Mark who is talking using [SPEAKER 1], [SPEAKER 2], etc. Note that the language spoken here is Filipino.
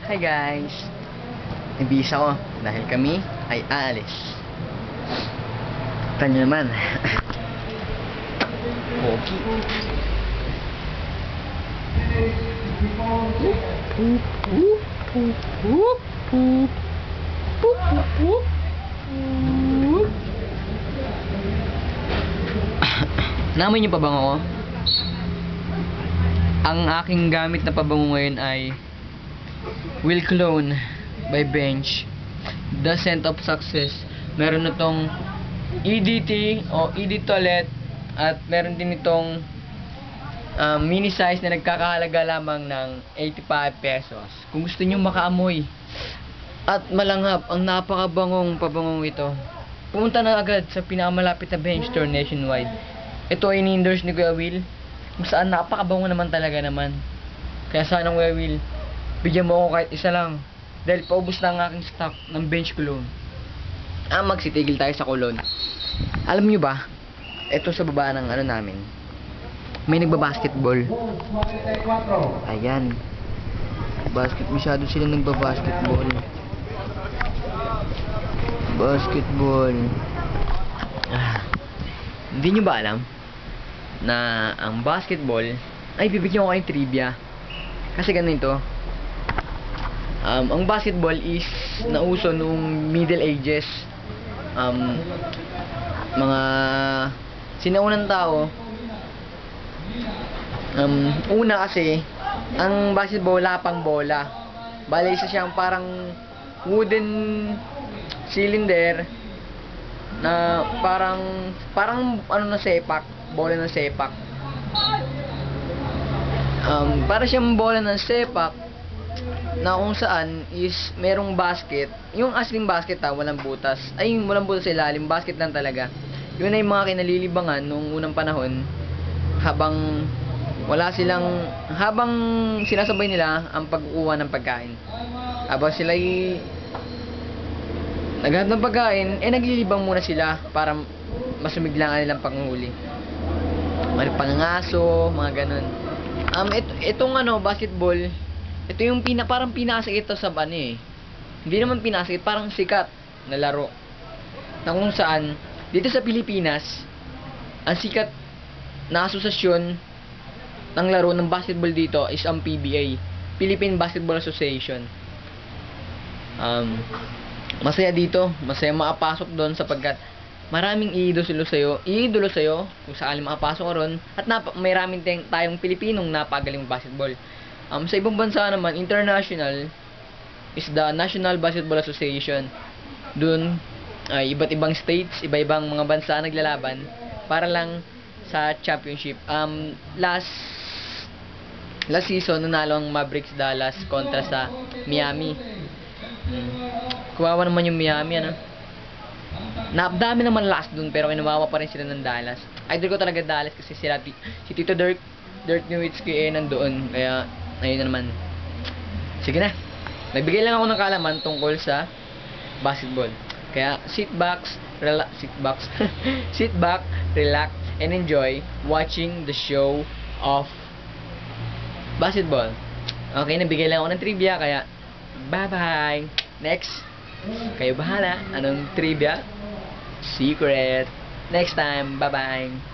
[SPEAKER 1] Hi guys! Nabihis ako dahil kami ay aalis. Ito nyo naman. Pogi. Naamoy niyo pa bang ako? Ang aking gamit na pabango ngayon ay Will Cologne by Bench. The Scent of Success. Meron na tong EDT o ED Toilette at meron din itong mini size na nagkakahalaga lamang ng 85 pesos. Kung gusto niyo makaamoy at malanghap ang napakabangong pabangong ito, pumunta na agad sa pinakamalapit na Bench store nationwide. Ito ay ni-endorse ni Kuya Will, kung saan napakabango naman talaga naman. Kaya sana Kuya Will, bigyan mo ako kahit isa lang. Dahil paubos na ang aking stock ng Bench Cologne. Magsitigil tayo sa cologne. Alam nyo ba, ito sa baba ng ano namin, may nagbabasketball. Ayan. Masyado sila nagbabasketball. Basketball. Hindi nyo ba alam na ang basketball, ay bibigyan ko kayong trivia. Kasi ganito, ang basketball is nauso noong Middle Ages. Mga sinaunang tao, una kasi ang basketball wala pang bola. Bale, isa siyang parang wooden cylinder na parang ano na sepak, bola ng sepak. Para siyang bola ng sepak na kung saan is merong basket. Yung asling basket walang butas. Ay, walang butas sa ilalim, basket lang talaga. Yun ay mga kinalilibangan nung unang panahon habang sinasabay nila ang pagkukuha ng pagkain. Habang sila ay naghahanap ng pagkain, naglilibang muna sila para masumigla ang nilang panghuli. Mga pangangaso, mga ganun. Itong basketball, ito yung parang pinakasakit ito sa hindi naman pinakasakit, parang sikat na laro. Na kung saan, dito sa Pilipinas, ang sikat na asosasyon ng laro ng basketball dito is ang PBA, Philippine Basketball Association. Masaya dito, masaya makapasok doon sapagkat maraming iidolo sa'yo kung sakaling makapasok ka ron, at may raming tayong Pilipinong napagaling basketball. Sa ibang bansa naman, international is the National Basketball Association. Doon ay iba't ibang states, iba-ibang mga bansa naglalaban para lang sa championship. Last season nanalo ang Mavericks Dallas kontra sa Miami. Kuwawa naman yung Miami, Dami naman last dun, pero kinuwawa pa rin sila ng Dallas. Idol ko talaga Dallas kasi si Tito Dirk Nowitzki nandoon. Kaya ayun na naman. Sige na. Nagbigay lang ako ng kalaman tungkol sa basketball. Kaya sit back, relax, and enjoy watching the show of basketball. Okay, nabigay lang ako ng trivia, kaya bye-bye. Next, kayo bahala. Anong trivia? Secret. Next time, bye-bye.